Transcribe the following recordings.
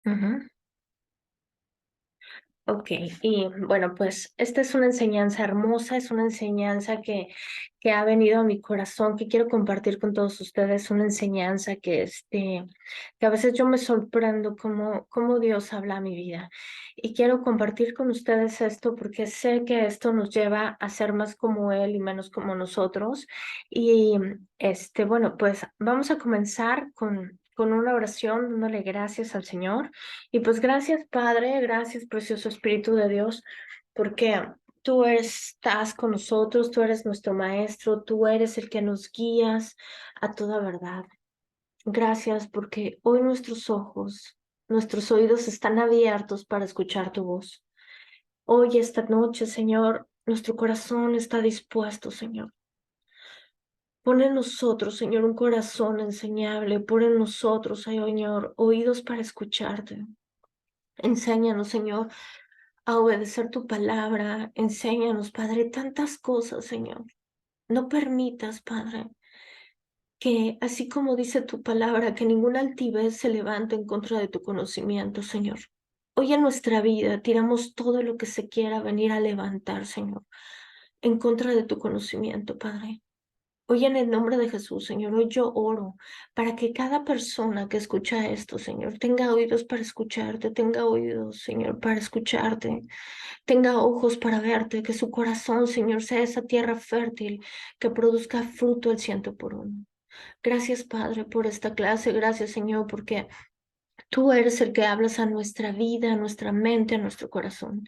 Ujú. Ok, y bueno, pues esta es una enseñanza hermosa, es una enseñanza que ha venido a mi corazón, que quiero compartir con todos ustedes, una enseñanza que a veces yo me sorprendo cómo Dios habla a mi vida. Y quiero compartir con ustedes esto porque sé que esto nos lleva a ser más como Él y menos como nosotros. Y bueno, pues vamos a comenzar con una oración dándole gracias al Señor. Y pues gracias, Padre, gracias, precioso Espíritu de Dios, porque tú estás con nosotros, tú eres nuestro Maestro, tú eres el que nos guías a toda verdad. Gracias porque hoy nuestros ojos, nuestros oídos están abiertos para escuchar tu voz. Hoy, esta noche, Señor, nuestro corazón está dispuesto, Señor. Pon en nosotros, Señor, un corazón enseñable. Pon en nosotros, Señor, oídos para escucharte. Enséñanos, Señor, a obedecer tu palabra. Enséñanos, Padre, tantas cosas, Señor. No permitas, Padre, que así como dice tu palabra, que ninguna altivez se levante en contra de tu conocimiento, Señor. Hoy en nuestra vida tiramos todo lo que se quiera venir a levantar, Señor, en contra de tu conocimiento, Padre. Hoy en el nombre de Jesús, Señor, hoy yo oro para que cada persona que escucha esto, Señor, tenga oídos para escucharte, tenga oídos, Señor, para escucharte, tenga ojos para verte, que su corazón, Señor, sea esa tierra fértil que produzca fruto al 100 por 1. Gracias, Padre, por esta clase. Gracias, Señor, porque tú eres el que hablas a nuestra vida, a nuestra mente, a nuestro corazón.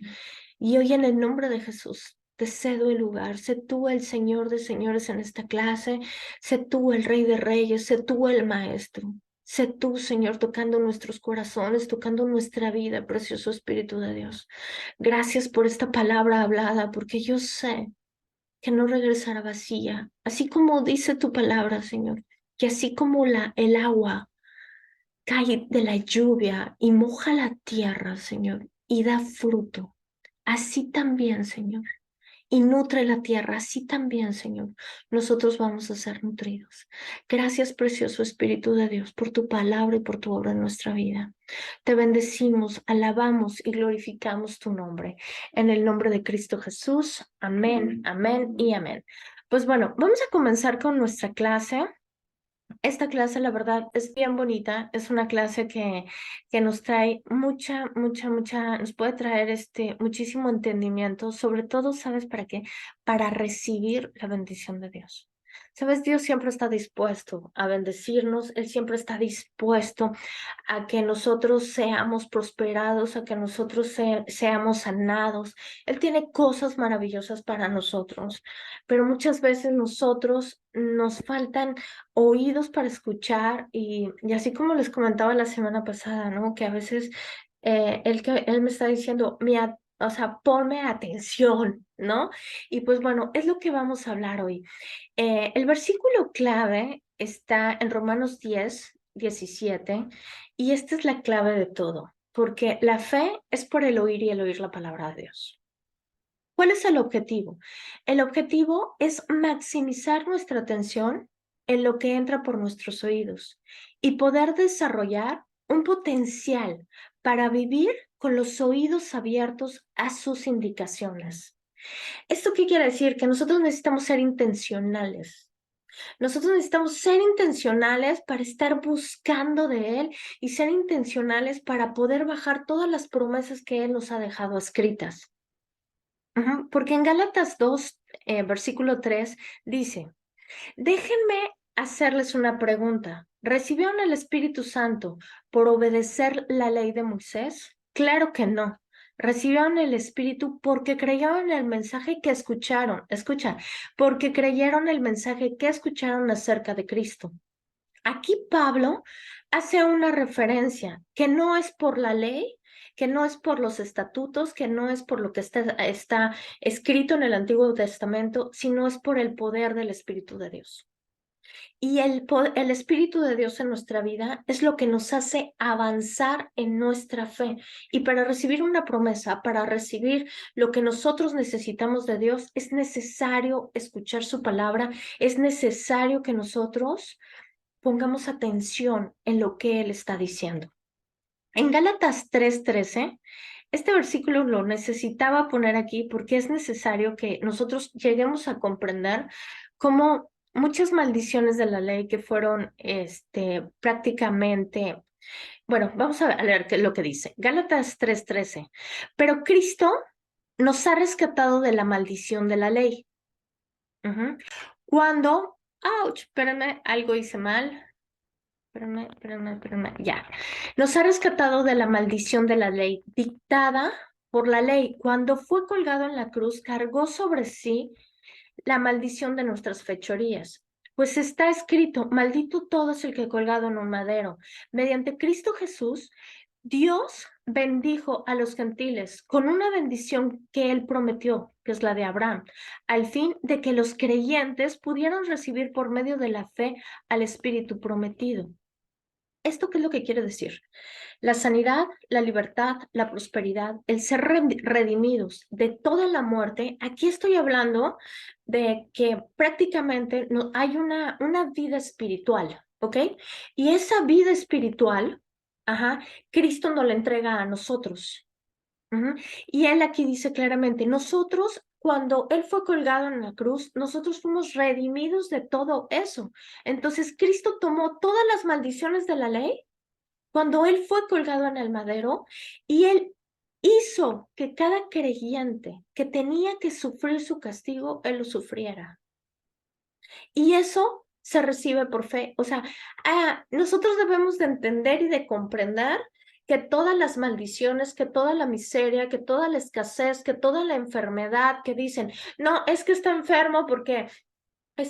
Y hoy en el nombre de Jesús, te cedo el lugar. Sé tú el Señor de señores en esta clase. Sé tú el Rey de reyes. Sé tú el Maestro. Sé tú, Señor, tocando nuestros corazones, tocando nuestra vida, precioso Espíritu de Dios. Gracias por esta palabra hablada, porque yo sé que no regresará vacía, así como dice tu palabra, Señor, que así como el agua cae de la lluvia y moja la tierra, Señor, y da fruto, así también, Señor, y nutre la tierra, así también, Señor, nosotros vamos a ser nutridos. Gracias, precioso Espíritu de Dios, por tu palabra y por tu obra en nuestra vida. Te bendecimos, alabamos y glorificamos tu nombre. En el nombre de Cristo Jesús. Amén, amén y amén. Pues bueno, vamos a comenzar con nuestra clase. Esta clase, la verdad, es bien bonita. Es una clase que nos trae nos puede traer muchísimo entendimiento. Sobre todo, ¿sabes para qué? Para recibir la bendición de Dios. ¿Sabes? Dios siempre está dispuesto a bendecirnos. Él siempre está dispuesto a que nosotros seamos prosperados, a que nosotros seamos sanados. Él tiene cosas maravillosas para nosotros, pero muchas veces nosotros nos faltan oídos para escuchar y así como les comentaba la semana pasada, ¿no? Que a veces él me está diciendo, o sea, ponme atención, ¿no? Y pues bueno, es lo que vamos a hablar hoy. El versículo clave está en Romanos 10:17 y esta es la clave de todo, porque la fe es por el oír y el oír la palabra de Dios. ¿Cuál es el objetivo? El objetivo es maximizar nuestra atención en lo que entra por nuestros oídos y poder desarrollar un potencial para vivir con los oídos abiertos a sus indicaciones. ¿Esto qué quiere decir? Que nosotros necesitamos ser intencionales. Nosotros necesitamos ser intencionales para estar buscando de Él y ser intencionales para poder bajar todas las promesas que Él nos ha dejado escritas. Porque en Gálatas 2, versículo 3, dice, déjenme hacerles una pregunta. ¿Recibieron el Espíritu Santo por obedecer la ley de Moisés? Claro que no. Recibieron el Espíritu porque creyeron el mensaje que escucharon. Escucha, porque creyeron el mensaje que escucharon acerca de Cristo. Aquí Pablo hace una referencia que no es por la ley, que no es por los estatutos, que no es por lo que está escrito en el Antiguo Testamento, sino es por el poder del Espíritu de Dios. Y el Espíritu de Dios en nuestra vida es lo que nos hace avanzar en nuestra fe. Y para recibir una promesa, para recibir lo que nosotros necesitamos de Dios, es necesario escuchar su palabra, es necesario que nosotros pongamos atención en lo que Él está diciendo. En Gálatas 3:13, este versículo lo necesitaba poner aquí porque es necesario que nosotros lleguemos a comprender cómo muchas maldiciones de la ley que fueron prácticamente, bueno, vamos a leer lo que dice. Gálatas 3:13. Pero Cristo nos ha rescatado de la maldición de la ley. Cuando, ouch, espérenme, algo hice mal. Espérame, ya. Nos ha rescatado de la maldición de la ley dictada por la ley. Cuando fue colgado en la cruz, cargó sobre sí la maldición de nuestras fechorías. Pues está escrito, maldito todo es el que colgado en un madero. Mediante Cristo Jesús, Dios bendijo a los gentiles con una bendición que él prometió, que es la de Abraham, al fin de que los creyentes pudieran recibir por medio de la fe al Espíritu prometido. ¿Esto qué es lo que quiere decir? La sanidad, la libertad, la prosperidad, el ser redimidos de toda la muerte. Aquí estoy hablando de que prácticamente no, hay una vida espiritual, ¿ok? Y esa vida espiritual, Cristo nos la entrega a nosotros. Y él aquí dice claramente, nosotros, cuando él fue colgado en la cruz, nosotros fuimos redimidos de todo eso. Entonces, Cristo tomó todas las maldiciones de la ley cuando él fue colgado en el madero y él hizo que cada creyente que tenía que sufrir su castigo, él lo sufriera. Y eso se recibe por fe. O sea, nosotros debemos de entender y de comprender que todas las maldiciones, que toda la miseria, que toda la escasez, que toda la enfermedad que dicen, no, es que está enfermo porque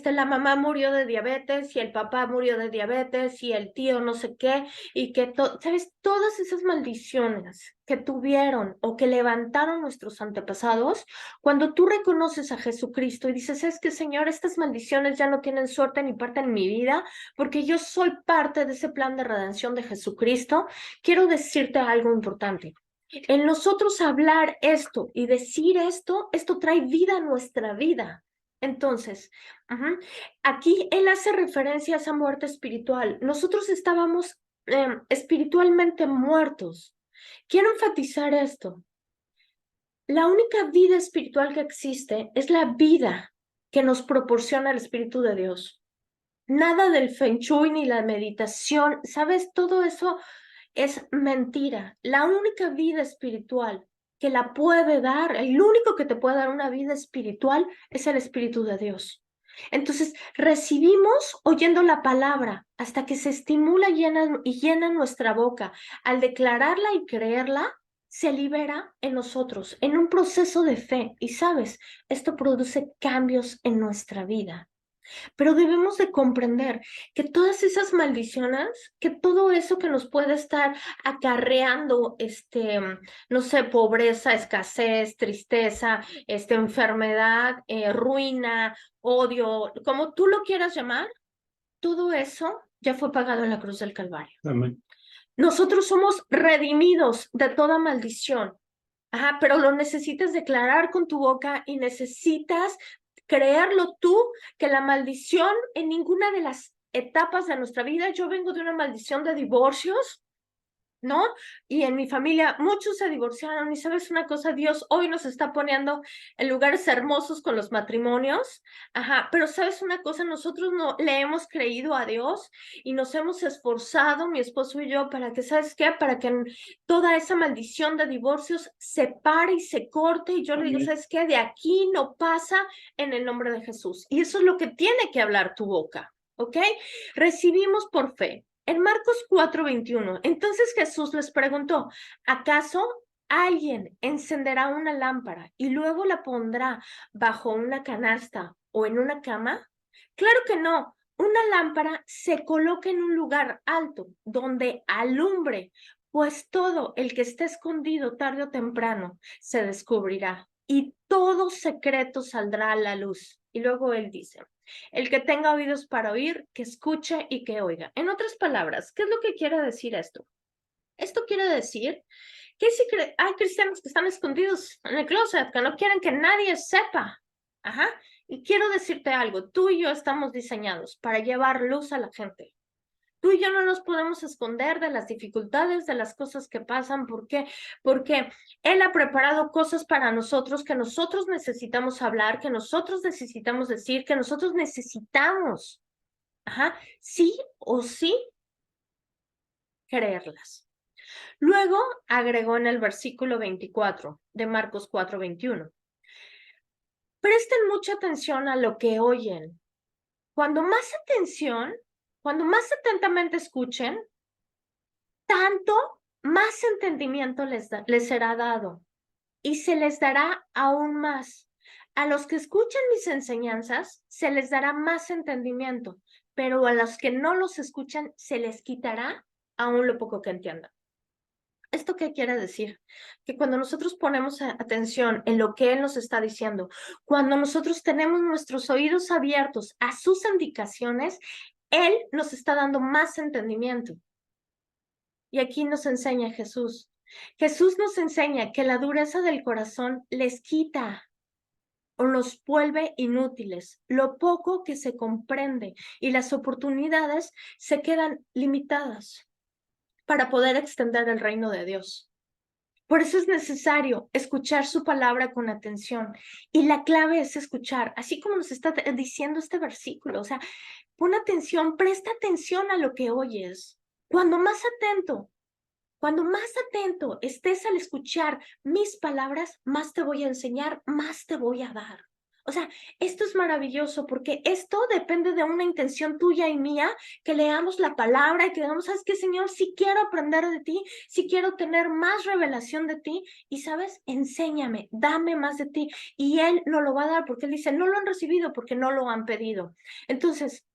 la mamá murió de diabetes y el papá murió de diabetes y el tío no sé qué, y que, ¿sabes? Todas esas maldiciones que tuvieron o que levantaron nuestros antepasados, cuando tú reconoces a Jesucristo y dices, es que Señor, estas maldiciones ya no tienen suerte ni parte en mi vida, porque yo soy parte de ese plan de redención de Jesucristo, quiero decirte algo importante. En nosotros hablar esto y decir esto trae vida a nuestra vida. Entonces, aquí él hace referencia a esa muerte espiritual. Nosotros estábamos espiritualmente muertos. Quiero enfatizar esto. La única vida espiritual que existe es la vida que nos proporciona el Espíritu de Dios. Nada del Feng Shui ni la meditación, ¿sabes? Todo eso es mentira. La única vida espiritual que la puede dar, el único que te puede dar una vida espiritual es el Espíritu de Dios. Entonces, recibimos oyendo la palabra hasta que se estimula y llena nuestra boca. Al declararla y creerla, se libera en nosotros, en un proceso de fe. Y sabes, esto produce cambios en nuestra vida. Pero debemos de comprender que todas esas maldiciones, que todo eso que nos puede estar acarreando, no sé, pobreza, escasez, tristeza, enfermedad, ruina, odio, como tú lo quieras llamar, todo eso ya fue pagado en la cruz del Calvario. Amén. Nosotros somos redimidos de toda maldición. Pero lo necesitas declarar con tu boca y necesitas creerlo tú, que la maldición en ninguna de las etapas de nuestra vida, yo vengo de una maldición de divorcios, ¿no? Y en mi familia muchos se divorciaron y sabes una cosa, Dios hoy nos está poniendo en lugares hermosos con los matrimonios, pero sabes una cosa, nosotros no le hemos creído a Dios y nos hemos esforzado, mi esposo y yo, para que, ¿sabes qué? Para que toda esa maldición de divorcios se pare y se corte y yo le digo, ¿sabes qué? De aquí no pasa en el nombre de Jesús. Y eso es lo que tiene que hablar tu boca, ¿ok? Recibimos por fe. En Marcos 4:21, entonces Jesús les preguntó, ¿acaso alguien encenderá una lámpara y luego la pondrá bajo una canasta o en una cama? Claro que no. Una lámpara se coloca en un lugar alto donde alumbre, pues todo el que esté escondido tarde o temprano se descubrirá y todo secreto saldrá a la luz. Y luego él dice, el que tenga oídos para oír, que escuche y que oiga. En otras palabras, ¿qué es lo que quiere decir esto? Esto quiere decir que si hay cristianos que están escondidos en el closet, que no quieren que nadie sepa. Y quiero decirte algo, tú y yo estamos diseñados para llevar luz a la gente. Tú y yo no nos podemos esconder de las dificultades, de las cosas que pasan. ¿Por qué? Porque Él ha preparado cosas para nosotros que nosotros necesitamos hablar, que nosotros necesitamos decir, que nosotros necesitamos, sí o sí, creerlas. Luego agregó en el versículo 24 de Marcos 4:21. Presten mucha atención a lo que oyen. Cuando más atención, cuando más atentamente escuchen, tanto más entendimiento les será dado y se les dará aún más. A los que escuchan mis enseñanzas se les dará más entendimiento, pero a los que no los escuchan se les quitará aún lo poco que entiendan. ¿Esto qué quiere decir? Que cuando nosotros ponemos atención en lo que Él nos está diciendo, cuando nosotros tenemos nuestros oídos abiertos a sus indicaciones, Él nos está dando más entendimiento. Y aquí nos enseña Jesús. Jesús nos enseña que la dureza del corazón les quita o los vuelve inútiles, lo poco que se comprende y las oportunidades se quedan limitadas para poder extender el reino de Dios. Por eso es necesario escuchar su palabra con atención. Y la clave es escuchar, así como nos está diciendo este versículo. O sea, pon atención, presta atención a lo que oyes. Cuando más atento estés al escuchar mis palabras, más te voy a enseñar, más te voy a dar. O sea, esto es maravilloso porque esto depende de una intención tuya y mía, que leamos la palabra y que digamos, ¿sabes qué, Señor? Si quiero aprender de ti, si quiero tener más revelación de ti y, ¿sabes? Enséñame, dame más de ti. Y Él no lo va a dar porque Él dice, no lo han recibido porque no lo han pedido. Entonces,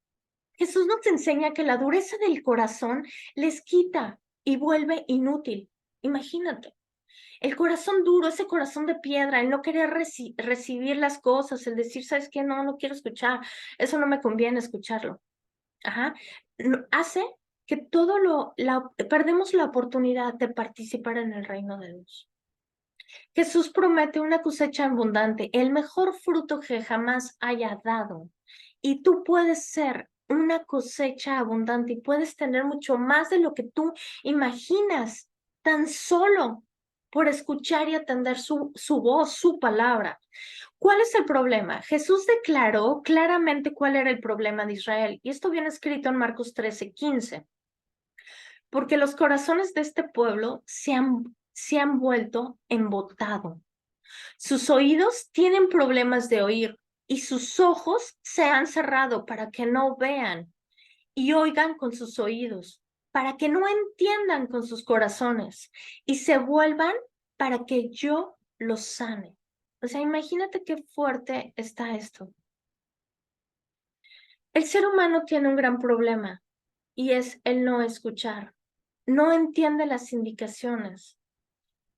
Jesús nos enseña que la dureza del corazón les quita y vuelve inútil. Imagínate, el corazón duro, ese corazón de piedra, el no querer recibir las cosas, el decir, ¿sabes qué? No, no quiero escuchar, eso no me conviene escucharlo. Hace que perdemos la oportunidad de participar en el reino de Dios. Jesús promete una cosecha abundante, el mejor fruto que jamás haya dado. Y tú puedes ser una cosecha abundante y puedes tener mucho más de lo que tú imaginas, tan solo por escuchar y atender su voz, su palabra. ¿Cuál es el problema? Jesús declaró claramente cuál era el problema de Israel. Y esto viene escrito en Marcos 13:15. Porque los corazones de este pueblo se han vuelto embotado. Sus oídos tienen problemas de oír y sus ojos se han cerrado para que no vean y oigan con sus oídos, para que no entiendan con sus corazones y se vuelvan para que yo los sane. O sea, imagínate qué fuerte está esto. El ser humano tiene un gran problema y es el no escuchar. No entiende las indicaciones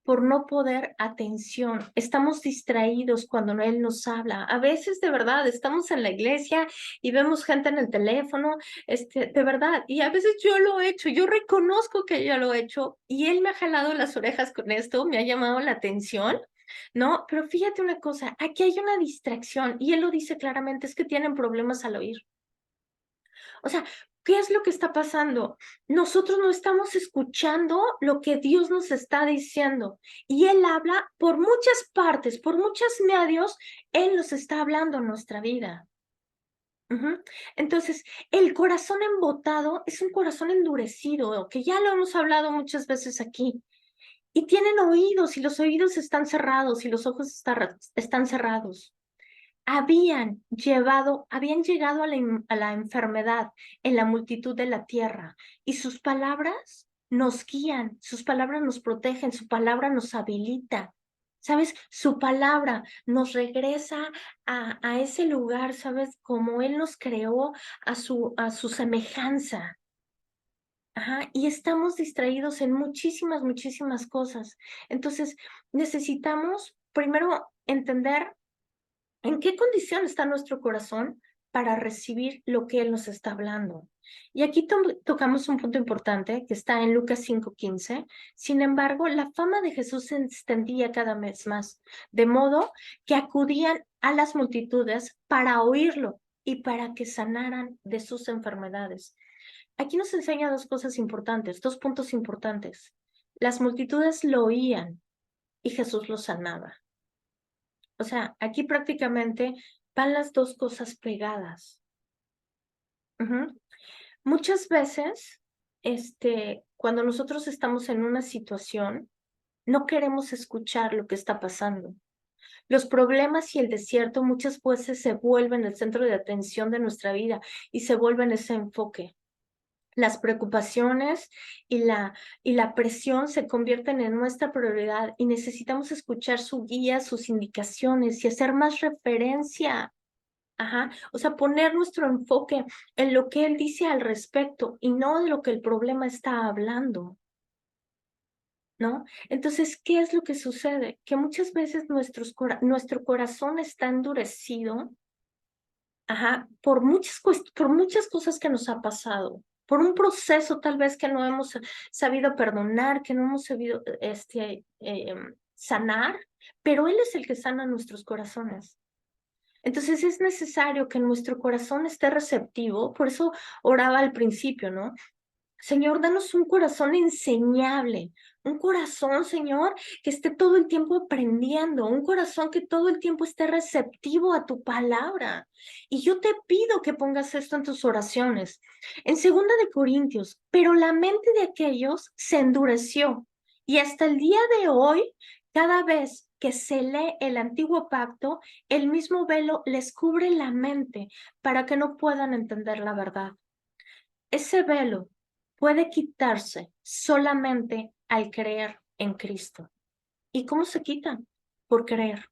por no poner atención. Estamos distraídos cuando Él nos habla. A veces, de verdad, estamos en la iglesia y vemos gente en el teléfono, de verdad, y a veces yo lo he hecho, yo reconozco que yo lo he hecho y Él me ha jalado las orejas con esto, me ha llamado la atención. No, pero fíjate una cosa, aquí hay una distracción y Él lo dice claramente, es que tienen problemas al oír. O sea, ¿qué es lo que está pasando? Nosotros no estamos escuchando lo que Dios nos está diciendo. Y Él habla por muchas partes, por muchos medios, Él nos está hablando en nuestra vida. Entonces, el corazón embotado es un corazón endurecido, que ya lo hemos hablado muchas veces aquí. Y tienen oídos y los oídos están cerrados y los ojos están cerrados. Habían llegado a la enfermedad en la multitud de la tierra y sus palabras nos guían, sus palabras nos protegen, su palabra nos habilita. ¿Sabes? Su palabra nos regresa a ese lugar, ¿sabes? Como Él nos creó a su semejanza. Y estamos distraídos en muchísimas, muchísimas cosas. Entonces, necesitamos primero entender ¿en qué condición está nuestro corazón para recibir lo que Él nos está hablando? Y aquí tocamos un punto importante que está en Lucas 5:15. Sin embargo, la fama de Jesús se extendía cada vez más, de modo que acudían a las multitudes para oírlo y para que sanaran de sus enfermedades. aquí nos enseña dos cosas importantes, dos puntos importantes. Las multitudes lo oían y Jesús lo sanaba. O sea, aquí prácticamente van las dos cosas pegadas. Muchas veces, cuando nosotros estamos en una situación, no queremos escuchar lo que está pasando. Los problemas y el desierto muchas veces se vuelven el centro de atención de nuestra vida y se vuelven ese enfoque. Las preocupaciones y la presión se convierten en nuestra prioridad y necesitamos escuchar su guía, sus indicaciones y hacer más referencia. O sea, poner nuestro enfoque en lo que él dice al respecto y no de lo que el problema está hablando, ¿no? Entonces, ¿qué es lo que sucede? Que muchas veces nuestro corazón está endurecido, por muchas cosas que nos ha pasado, por un proceso tal vez que no hemos sabido perdonar, que no hemos sabido sanar, pero él es el que sana nuestros corazones. Entonces es necesario que nuestro corazón esté receptivo, por eso oraba al principio, ¿no? Señor, danos un corazón enseñable, un corazón, Señor, que esté todo el tiempo aprendiendo, un corazón que todo el tiempo esté receptivo a tu palabra. Y yo te pido que pongas esto en tus oraciones. En 2 Corintios, pero la mente de aquellos se endureció y hasta el día de hoy, cada vez que se lee el antiguo pacto, el mismo velo les cubre la mente para que no puedan entender la verdad. Ese velo puede quitarse solamente al creer en Cristo. ¿Y cómo se quita? Por creer.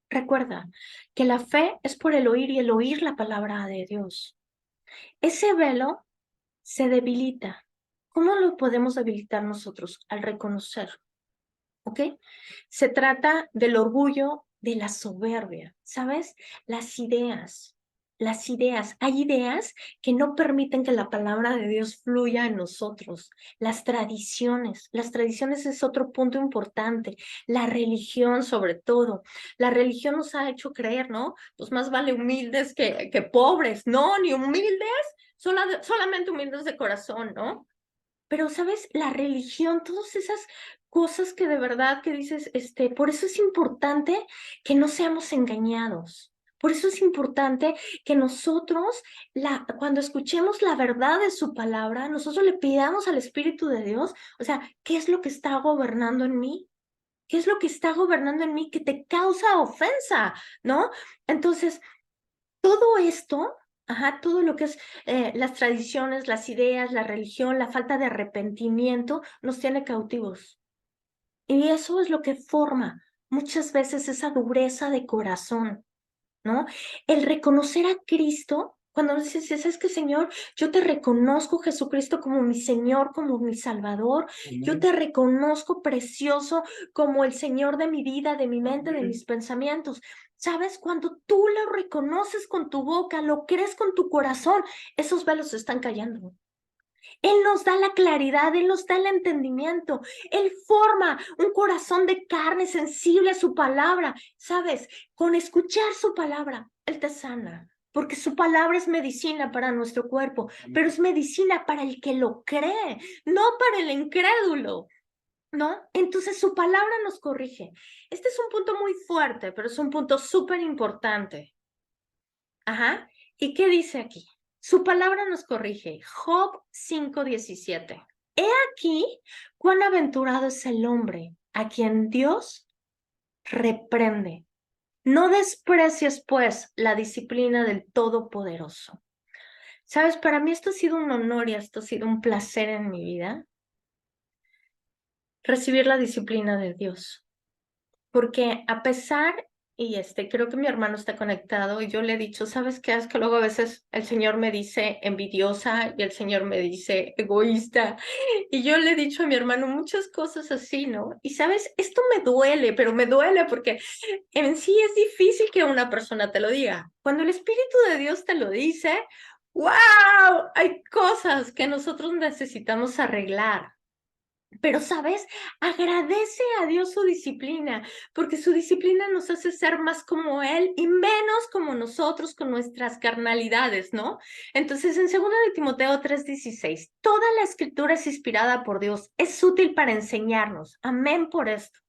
Recuerda que la fe es por el oír y el oír la palabra de Dios. Ese velo se debilita. ¿Cómo lo podemos debilitar nosotros? Al reconocer. ¿Ok? Se trata del orgullo, de la soberbia, ¿sabes? Las ideas. Hay ideas que no permiten que la palabra de Dios fluya en nosotros. Las tradiciones es otro punto importante. La religión, sobre todo. La religión nos ha hecho creer, ¿no? Pues más vale humildes que pobres. No, ni humildes, solamente humildes de corazón, ¿no? Pero, ¿sabes? La religión, todas esas cosas que de verdad que dices, por eso es importante que no seamos engañados. Por eso es importante que nosotros, cuando escuchemos la verdad de su palabra, nosotros le pidamos al Espíritu de Dios, o sea, ¿qué es lo que está gobernando en mí? ¿Qué es lo que está gobernando en mí que te causa ofensa? ¿No? Entonces, todo esto, todo lo que es las tradiciones, las ideas, la religión, la falta de arrepentimiento, nos tiene cautivos. Y eso es lo que forma muchas veces esa dureza de corazón, ¿no? El reconocer a Cristo, cuando nos dices, ¿sabes qué, Señor? Yo te reconozco, Jesucristo, como mi Señor, como mi Salvador. Yo te reconozco, precioso, como el Señor de mi vida, de mi mente, de mis pensamientos. ¿Sabes? Cuando tú lo reconoces con tu boca, lo crees con tu corazón, esos velos se están cayendo. Él nos da la claridad, Él nos da el entendimiento, Él forma un corazón de carne sensible a su palabra. ¿Sabes? Con escuchar su palabra, Él te sana, porque su palabra es medicina para nuestro cuerpo, pero es medicina para el que lo cree, no para el incrédulo, ¿no? Entonces su palabra nos corrige. Este es un punto muy fuerte, pero es un punto súper importante. ¿Y qué dice aquí? Su palabra nos corrige. Job 5:17. He aquí cuán aventurado es el hombre a quien Dios reprende. No desprecies, pues, la disciplina del Todopoderoso. Sabes, para mí esto ha sido un honor y esto ha sido un placer en mi vida, recibir la disciplina de Dios. Porque a pesar, y creo que mi hermano está conectado, y yo le he dicho, ¿sabes qué? Es que luego a veces el Señor me dice envidiosa y el Señor me dice egoísta. Y yo le he dicho a mi hermano muchas cosas así, ¿no? Y sabes, esto me duele, pero me duele porque en sí es difícil que una persona te lo diga. Cuando el Espíritu de Dios te lo dice, ¡wow! Hay cosas que nosotros necesitamos arreglar. Pero, ¿sabes? Agradece a Dios su disciplina, porque su disciplina nos hace ser más como Él y menos como nosotros con nuestras carnalidades, ¿no? Entonces, en 2 de Timoteo 3:16, toda la escritura es inspirada por Dios, es útil para enseñarnos. Amén por esto,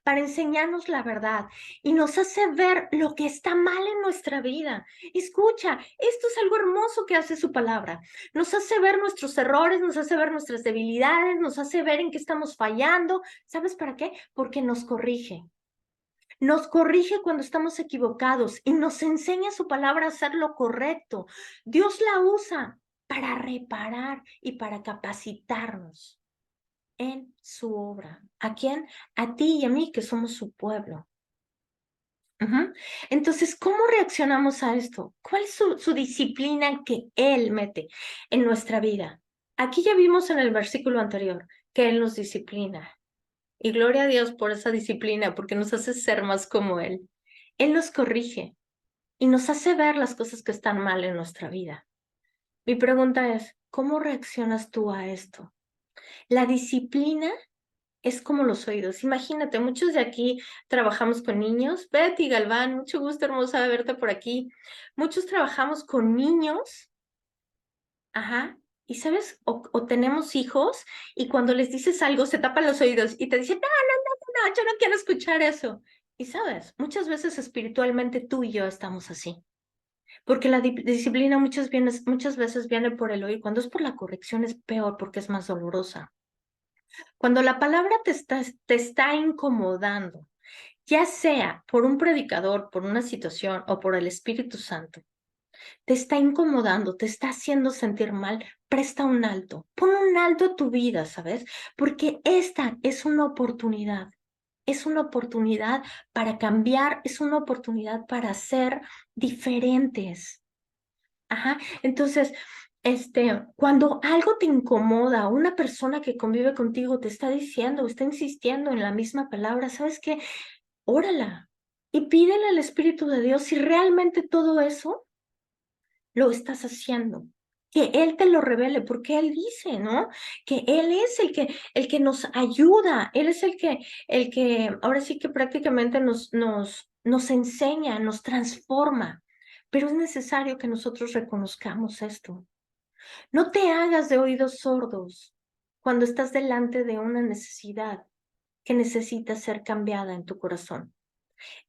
para enseñarnos la verdad y nos hace ver lo que está mal en nuestra vida. Escucha, esto es algo hermoso que hace su palabra. Nos hace ver nuestros errores, nos hace ver nuestras debilidades, nos hace ver en qué estamos fallando. ¿Sabes para qué? Porque nos corrige. Nos corrige cuando estamos equivocados y nos enseña su palabra a hacer lo correcto. Dios la usa para reparar y para capacitarnos en su obra. ¿A quién? A ti y a mí, que somos su pueblo. Entonces, ¿cómo reaccionamos a esto? ¿Cuál es su disciplina que Él mete en nuestra vida? Aquí ya vimos en el versículo anterior que Él nos disciplina. Y gloria a Dios por esa disciplina, porque nos hace ser más como Él. Él nos corrige y nos hace ver las cosas que están mal en nuestra vida. Mi pregunta es, ¿cómo reaccionas tú a esto? La disciplina es como los oídos. Imagínate, muchos de aquí trabajamos con niños. Betty Galván, mucho gusto, hermosa de verte por aquí. Muchos trabajamos con niños, ajá, y sabes, o tenemos hijos y cuando les dices algo se tapan los oídos y te dicen, no, no, no, no, yo no quiero escuchar eso. Y sabes, muchas veces espiritualmente tú y yo estamos así. Porque la disciplina muchas veces viene por el oír. Cuando es por la corrección es peor porque es más dolorosa. Cuando la palabra te está incomodando, ya sea por un predicador, por una situación o por el Espíritu Santo, te está incomodando, te está haciendo sentir mal, presta un alto, pon un alto a tu vida, ¿sabes? Porque esta es una oportunidad para cambiar, es una oportunidad para ser diferentes. Ajá, entonces, cuando algo te incomoda, una persona que convive contigo te está diciendo, está insistiendo en la misma palabra, ¿sabes qué? Órala y pídele al Espíritu de Dios si realmente todo eso lo estás haciendo. Que Él te lo revele, porque Él dice, ¿no? Que Él es el que nos ayuda, Él es el que ahora sí que prácticamente nos enseña, nos transforma. Pero es necesario que nosotros reconozcamos esto. No te hagas de oídos sordos cuando estás delante de una necesidad que necesita ser cambiada en tu corazón.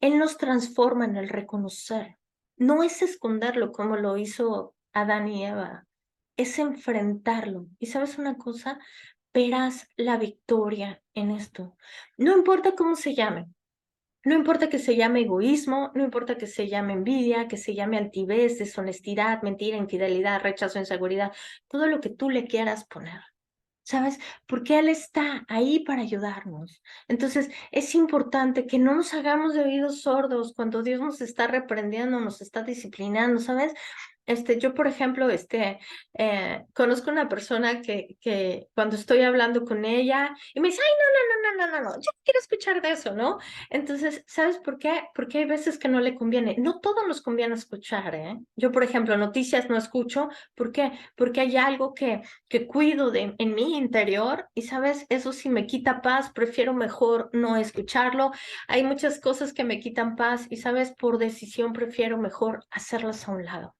Él nos transforma en el reconocer. No es esconderlo como lo hizo Adán y Eva, es enfrentarlo. Y sabes una cosa, verás la victoria en esto. No importa cómo se llame, no importa que se llame egoísmo, no importa que se llame envidia, que se llame altivez, deshonestidad, mentira, infidelidad, rechazo, inseguridad, todo lo que tú le quieras poner. ¿Sabes? Porque Él está ahí para ayudarnos. Entonces, es importante que no nos hagamos de oídos sordos cuando Dios nos está reprendiendo, nos está disciplinando, ¿sabes? Yo, por ejemplo, conozco una persona que cuando estoy hablando con ella y me dice, ay, no, no, no, no, no, no, yo no quiero escuchar de eso, ¿no? Entonces, ¿sabes por qué? Porque hay veces que no le conviene. No todo nos conviene escuchar, ¿eh? Yo, por ejemplo, noticias no escucho. ¿Por qué? Porque hay algo que cuido en mi interior y, ¿sabes? Eso sí me quita paz, prefiero mejor no escucharlo. Hay muchas cosas que me quitan paz y, ¿sabes? Por decisión prefiero mejor hacerlas a un lado.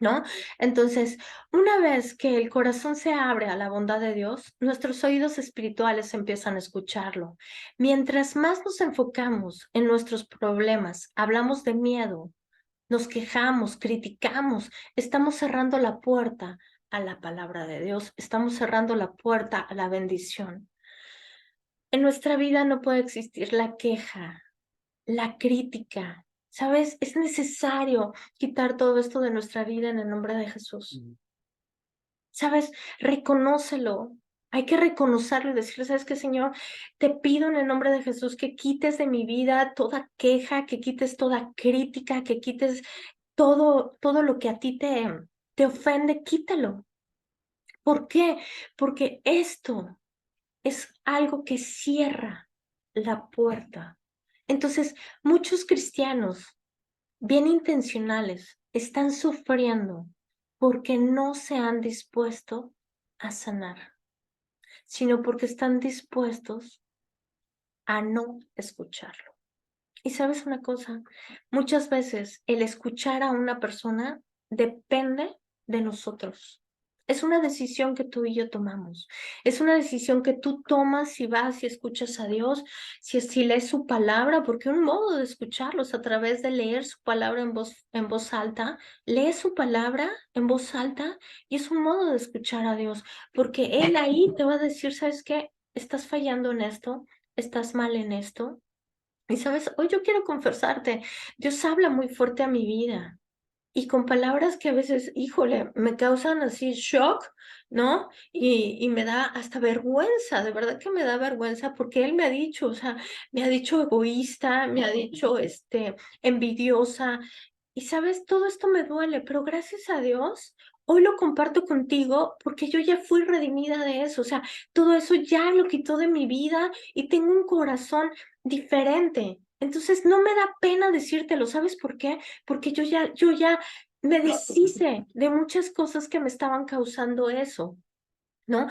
¿No? Entonces, una vez que el corazón se abre a la bondad de Dios, nuestros oídos espirituales empiezan a escucharlo. Mientras más nos enfocamos en nuestros problemas, hablamos de miedo, nos quejamos, criticamos, estamos cerrando la puerta a la palabra de Dios, estamos cerrando la puerta a la bendición. En nuestra vida no puede existir la queja, la crítica. ¿Sabes? Es necesario quitar todo esto de nuestra vida en el nombre de Jesús. ¿Sabes? Reconócelo. Hay que reconocerlo y decirle, ¿sabes qué, Señor? Te pido en el nombre de Jesús que quites de mi vida toda queja, que quites toda crítica, que quites todo lo que a ti te ofende, quítalo. ¿Por qué? Porque esto es algo que cierra la puerta. Entonces, muchos cristianos bien intencionales están sufriendo porque no se han dispuesto a sanar. sino porque están dispuestos a no escucharlo. Y sabes una cosa, muchas veces el escuchar a una persona depende de nosotros. Es una decisión que tú y yo tomamos. Es una decisión que tú tomas si vas y escuchas a Dios, si lees su palabra, porque un modo de escucharlos a través de leer su palabra en voz alta, lees su palabra en voz alta y es un modo de escuchar a Dios, porque Él ahí te va a decir, ¿sabes qué? Estás fallando en esto, estás mal en esto, y sabes, hoy yo quiero confesarte, Dios habla muy fuerte a mi vida y con palabras que a veces, híjole, me causan así shock, ¿no? Y me da hasta vergüenza, de verdad que me da vergüenza porque Él me ha dicho, o sea, me ha dicho egoísta, me ha dicho, envidiosa, y sabes, todo esto me duele, pero gracias a Dios, hoy lo comparto contigo porque yo ya fui redimida de eso. O sea, todo eso ya lo quitó de mi vida y tengo un corazón diferente. Entonces, no me da pena decírtelo. ¿Sabes por qué? Porque yo ya me deshice de muchas cosas que me estaban causando eso, ¿no?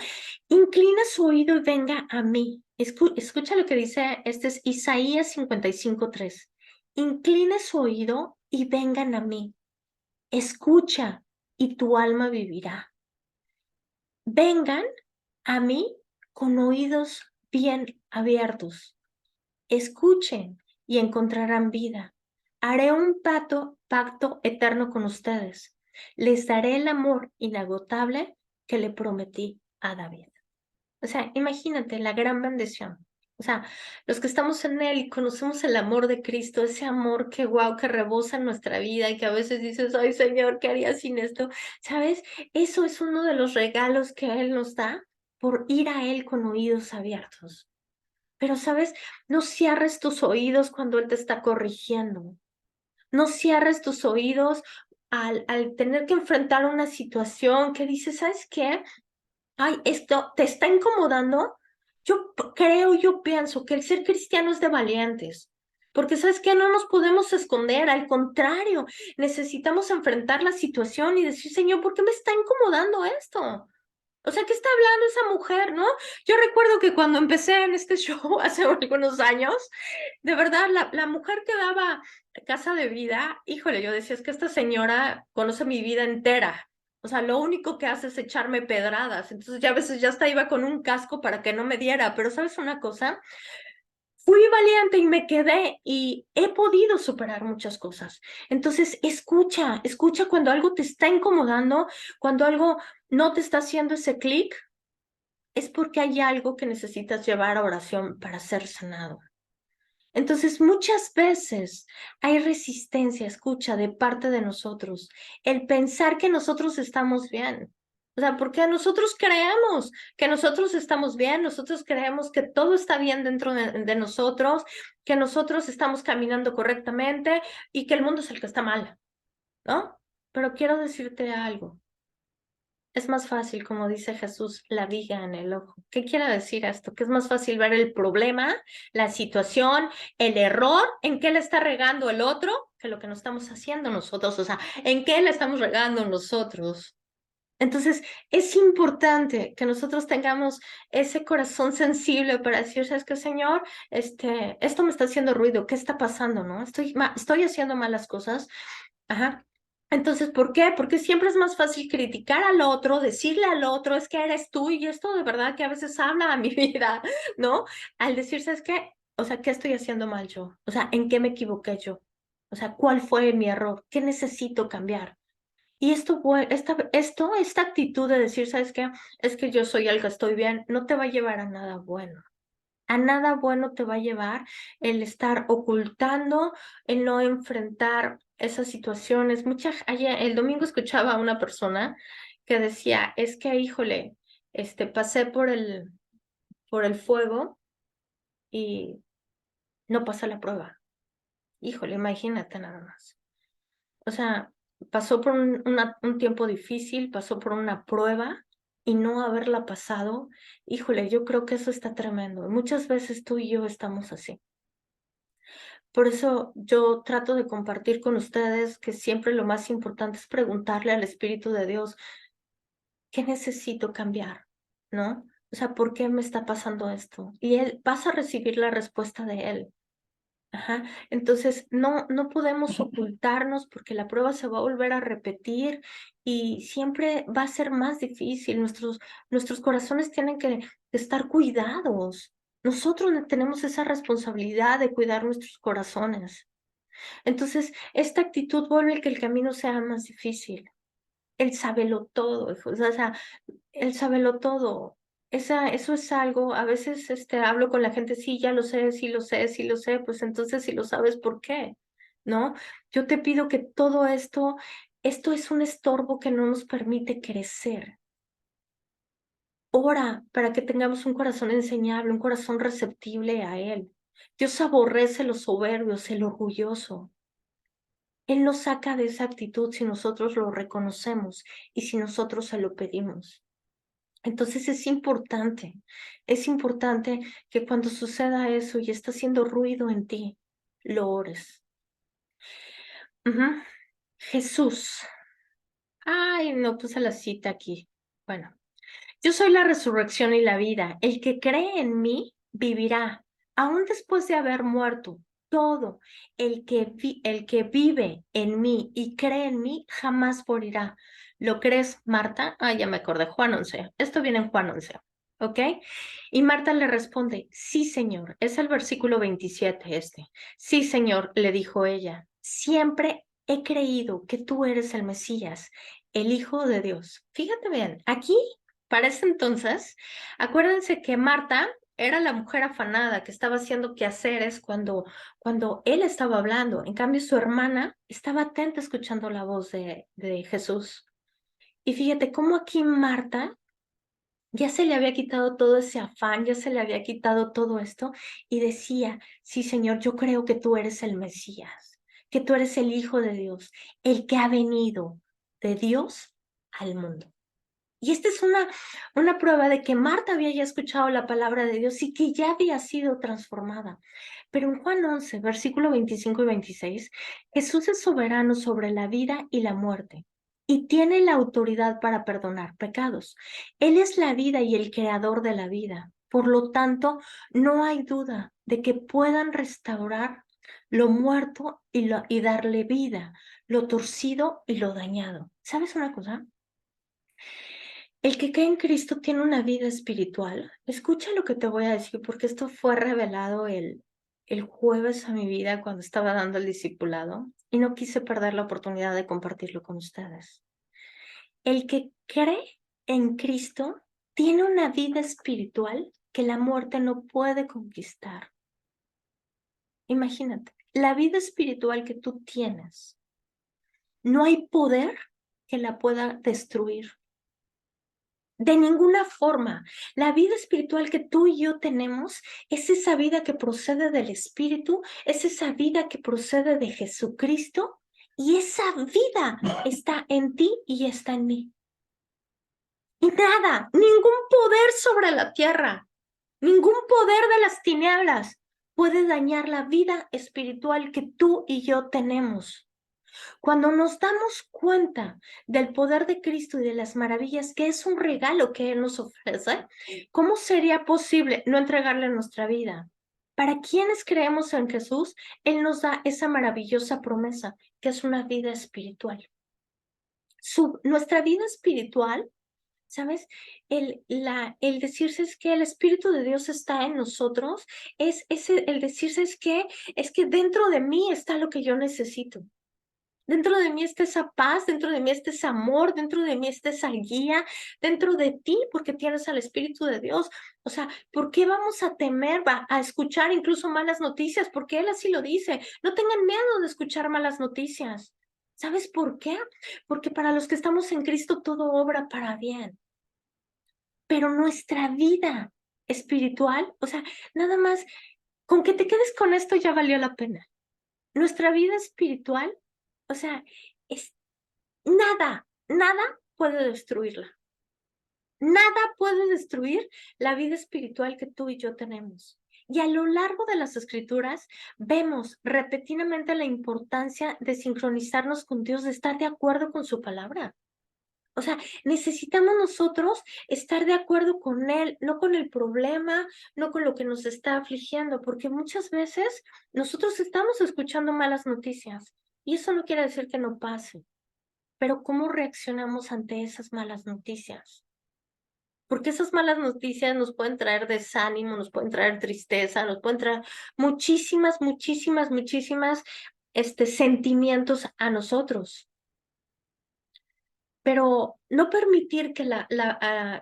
Inclina su oído y venga a mí. Escucha lo que dice, este es Isaías 55:3. Incline su oído y vengan a mí. Escucha y tu alma vivirá. Vengan a mí con oídos bien abiertos. Escuchen y encontrarán vida. Haré un pacto eterno con ustedes. Les daré el amor inagotable que le prometí a David. O sea, imagínate la gran bendición. O sea, los que estamos en Él y conocemos el amor de Cristo, ese amor que, wow, que rebosa en nuestra vida y que a veces dices, ay, Señor, ¿qué haría sin esto? ¿Sabes? Eso es uno de los regalos que Él nos da por ir a Él con oídos abiertos. Pero, ¿sabes? No cierres tus oídos cuando Él te está corrigiendo. No cierres tus oídos al tener que enfrentar una situación que dices, ¿sabes qué? Ay, esto te está incomodando. Yo pienso que el ser cristiano es de valientes, porque sabes que no nos podemos esconder, al contrario, necesitamos enfrentar la situación y decir, Señor, ¿por qué me está incomodando esto? O sea, ¿qué está hablando esa mujer, no? Yo recuerdo que cuando empecé en este show hace algunos años, de verdad, la mujer que daba casa de vida, híjole, yo decía, es que esta señora conoce mi vida entera. O sea, lo único que hace es echarme pedradas. Entonces ya a veces ya hasta iba con un casco para que no me diera. Pero ¿sabes una cosa? Fui valiente y me quedé y he podido superar muchas cosas. Entonces, escucha cuando algo te está incomodando, cuando algo no te está haciendo ese clic, es porque hay algo que necesitas llevar a oración para ser sanado. Entonces, muchas veces hay resistencia, escucha, de parte de nosotros, el pensar que nosotros estamos bien. O sea, porque nosotros creemos que nosotros estamos bien, nosotros creemos que todo está bien dentro de nosotros, que nosotros estamos caminando correctamente y que el mundo es el que está mal, ¿no? Pero quiero decirte algo. Es más fácil, como dice Jesús, la viga en el ojo. ¿Qué quiere decir esto? Que es más fácil ver el problema, la situación, el error, en qué le está regando el otro, que lo que nos estamos haciendo nosotros. O sea, en qué le estamos regando nosotros. Entonces, es importante que nosotros tengamos ese corazón sensible para decir, ¿sabes qué, Señor? Esto me está haciendo ruido, ¿qué está pasando, no? Estoy haciendo malas cosas. Ajá. Entonces, ¿por qué? Porque siempre es más fácil criticar al otro, decirle al otro, es que eres tú, y esto de verdad que a veces habla a mi vida, ¿no? Al decir, ¿sabes qué? O sea, ¿qué estoy haciendo mal yo? O sea, ¿en qué me equivoqué yo? O sea, ¿cuál fue mi error? ¿Qué necesito cambiar? Y esta actitud de decir, ¿sabes qué? Es que yo soy el que estoy bien, no te va a llevar a nada bueno. A nada bueno te va a llevar el estar ocultando, el no enfrentar esas situaciones. Ayer, el domingo escuchaba a una persona que decía, es que, híjole, pasé por el fuego y no pasé la prueba. Híjole, imagínate nada más. O sea, pasó por un tiempo difícil, pasó por una prueba y no haberla pasado, híjole, yo creo que eso está tremendo. Muchas veces tú y yo estamos así. Por eso yo trato de compartir con ustedes que siempre lo más importante es preguntarle al Espíritu de Dios, ¿qué necesito cambiar? ¿No? O sea, ¿por qué me está pasando esto? Y él, vas a recibir la respuesta de él. Ajá. Entonces, no podemos ocultarnos porque la prueba se va a volver a repetir y siempre va a ser más difícil. Nuestros corazones tienen que estar cuidados. Nosotros tenemos esa responsabilidad de cuidar nuestros corazones. Entonces, esta actitud vuelve que el camino sea más difícil. Él sábelo todo, hijos. O sea, él sábelo todo. Eso es algo, a veces hablo con la gente, sí, ya lo sé, sí lo sé, sí lo sé, pues entonces si lo sabes, ¿por qué? ¿No? Yo te pido que todo esto es un estorbo que no nos permite crecer. Ora para que tengamos un corazón enseñable, un corazón receptible a Él. Dios aborrece los soberbios, el orgulloso. Él nos saca de esa actitud si nosotros lo reconocemos y si nosotros se lo pedimos. Entonces es importante que cuando suceda eso y está haciendo ruido en ti, lo ores. Ujú. Jesús. Ay, no puse la cita aquí. Bueno, yo soy la resurrección y la vida. El que cree en mí vivirá, aún después de haber muerto. Todo el que vive en mí y cree en mí jamás morirá. ¿Lo crees, Marta? Ah, ya me acordé, Juan 11. Esto viene en Juan 11. ¿Ok? Y Marta le responde, sí, Señor. Es el versículo 27 este. Sí, Señor, le dijo ella. Siempre he creído que tú eres el Mesías, el Hijo de Dios. Fíjate bien, aquí para ese entonces, acuérdense que Marta era la mujer afanada que estaba haciendo quehaceres cuando él estaba hablando. En cambio, su hermana estaba atenta escuchando la voz de Jesús. Y fíjate cómo aquí Marta ya se le había quitado todo ese afán, ya se le había quitado todo esto y decía, sí, Señor, yo creo que tú eres el Mesías, que tú eres el Hijo de Dios, el que ha venido de Dios al mundo. Y esta es una prueba de que Marta había ya escuchado la palabra de Dios y que ya había sido transformada. Pero en Juan 11, versículo 25 y 26, Jesús es soberano sobre la vida y la muerte y tiene la autoridad para perdonar pecados. Él es la vida y el creador de la vida. Por lo tanto, no hay duda de que puedan restaurar lo muerto y darle vida, lo torcido y lo dañado. ¿Sabes una cosa? El que cree en Cristo tiene una vida espiritual. Escucha lo que te voy a decir, porque esto fue revelado el jueves a mi vida cuando estaba dando el discipulado y no quise perder la oportunidad de compartirlo con ustedes. El que cree en Cristo tiene una vida espiritual que la muerte no puede conquistar. Imagínate, la vida espiritual que tú tienes, no hay poder que la pueda destruir. De ninguna forma. La vida espiritual que tú y yo tenemos es esa vida que procede del Espíritu, es esa vida que procede de Jesucristo y esa vida está en ti y está en mí. Y nada, ningún poder sobre la tierra, ningún poder de las tinieblas puede dañar la vida espiritual que tú y yo tenemos. Cuando nos damos cuenta del poder de Cristo y de las maravillas, que es un regalo que Él nos ofrece, ¿cómo sería posible no entregarle nuestra vida? Para quienes creemos en Jesús, Él nos da esa maravillosa promesa, que es una vida espiritual. Nuestra vida espiritual, ¿sabes? El decirse es que el Espíritu de Dios está en nosotros, el decirse es que dentro de mí está lo que yo necesito. Dentro de mí está esa paz, dentro de mí está ese amor, dentro de mí está esa guía, dentro de ti, porque tienes al Espíritu de Dios. O sea, ¿por qué vamos a temer, a escuchar incluso malas noticias? Porque Él así lo dice. No tengan miedo de escuchar malas noticias. ¿Sabes por qué? Porque para los que estamos en Cristo todo obra para bien. Pero nuestra vida espiritual, o sea, nada más, con que te quedes con esto ya valió la pena. Nuestra vida espiritual, o sea, es nada puede destruirla. Nada puede destruir la vida espiritual que tú y yo tenemos. Y a lo largo de las escrituras vemos repetidamente la importancia de sincronizarnos con Dios, de estar de acuerdo con su palabra. O sea, necesitamos nosotros estar de acuerdo con Él, no con el problema, no con lo que nos está afligiendo, porque muchas veces nosotros estamos escuchando malas noticias y eso no quiere decir que no pase, pero ¿cómo reaccionamos ante esas malas noticias? Porque esas malas noticias nos pueden traer desánimo, nos pueden traer tristeza, nos pueden traer muchísimas, sentimientos a nosotros. Pero no permitir que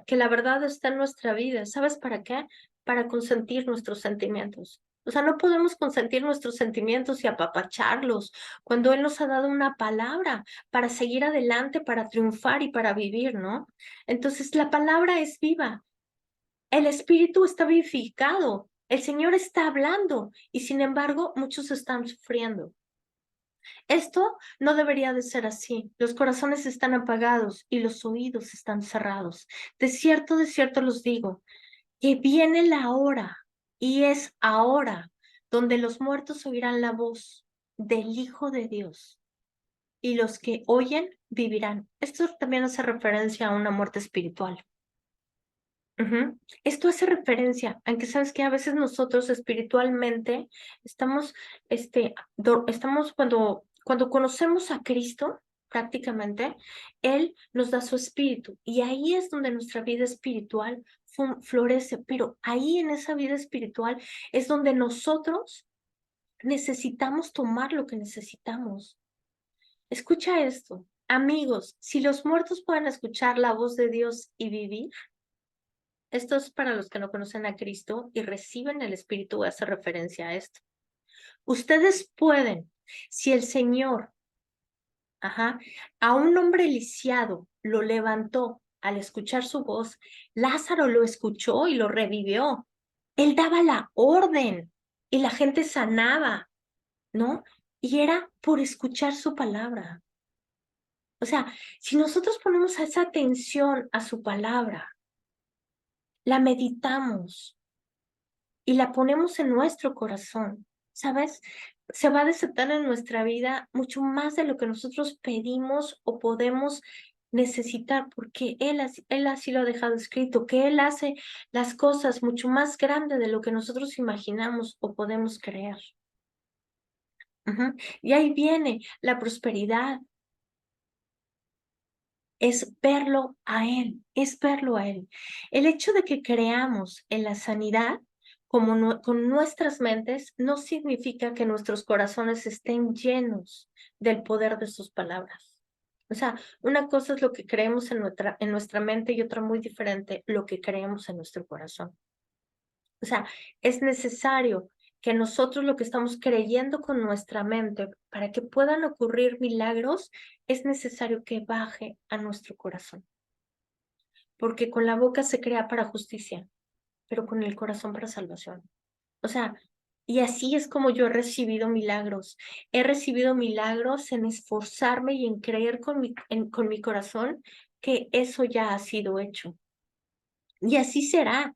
que la verdad esté en nuestra vida. ¿Sabes para qué? Para consentir nuestros sentimientos. O sea, no podemos consentir nuestros sentimientos y apapacharlos cuando Él nos ha dado una palabra para seguir adelante, para triunfar y para vivir, ¿no? Entonces, la palabra es viva. El espíritu está vivificado. El Señor está hablando y sin embargo, muchos están sufriendo. Esto no debería de ser así. Los corazones están apagados y los oídos están cerrados. De cierto los digo, que viene la hora y es ahora donde los muertos oirán la voz del Hijo de Dios y los que oyen vivirán. Esto también hace referencia a una muerte espiritual. Esto hace referencia, aunque sabes que a veces nosotros espiritualmente estamos, estamos cuando conocemos a Cristo, prácticamente, Él nos da su espíritu y ahí es donde nuestra vida espiritual florece, pero ahí en esa vida espiritual es donde nosotros necesitamos tomar lo que necesitamos. Escucha esto, amigos, si los muertos pueden escuchar la voz de Dios y vivir, esto es para los que no conocen a Cristo y reciben el Espíritu, hace referencia a esto. Ustedes pueden, si el Señor, a un hombre lisiado lo levantó al escuchar su voz, Lázaro lo escuchó y lo revivió. Él daba la orden y la gente sanaba, ¿no? Y era por escuchar su palabra. O sea, si nosotros ponemos esa atención a su palabra, la meditamos, y la ponemos en nuestro corazón, ¿sabes? Se va a desatar en nuestra vida mucho más de lo que nosotros pedimos o podemos necesitar, porque Él así lo ha dejado escrito, que Él hace las cosas mucho más grandes de lo que nosotros imaginamos o podemos creer. Y ahí viene la prosperidad, es verlo a Él, es verlo a Él. El hecho de que creamos en la sanidad como con nuestras mentes no significa que nuestros corazones estén llenos del poder de sus palabras. O sea, una cosa es lo que creemos en nuestra mente y otra muy diferente, lo que creemos en nuestro corazón. O sea, es necesario que nosotros lo que estamos creyendo con nuestra mente, para que puedan ocurrir milagros, es necesario que baje a nuestro corazón. Porque con la boca se crea para justicia, pero con el corazón para salvación. O sea, y así es como yo he recibido milagros. He recibido milagros en esforzarme y en creer con mi corazón que eso ya ha sido hecho. Y así será.